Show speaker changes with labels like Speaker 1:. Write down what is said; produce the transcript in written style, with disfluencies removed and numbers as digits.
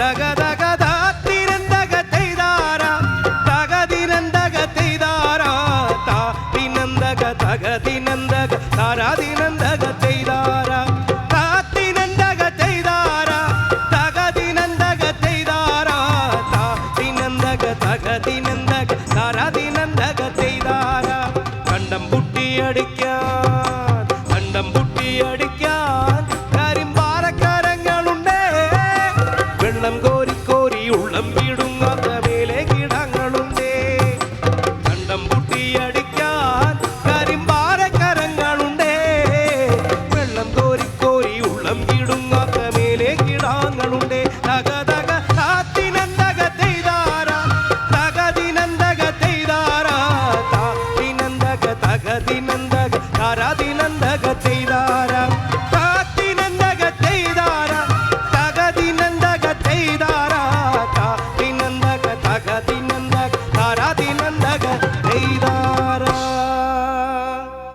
Speaker 1: തക തക താത്തിനന്തക തെയ്താര തകതിനന്തക തെയ്താര താത്തിനന്തക തകതിനന്തക താരാതിനന്തക തെയ്താര താത്തിനന്തക തെയ്താര തകതിനന്തക തെയ്താര താത്തിനന്തക തകതിനന്തക താരാതിനന്തക തെയ്താര കണ്ടം പുട്ടിയടിക്കാൻ കരിമ്പാറക്കരങ്ങളുണ്ട് വെള്ളം കോരി കോരി ഉള്ളം വീടുങ്ങ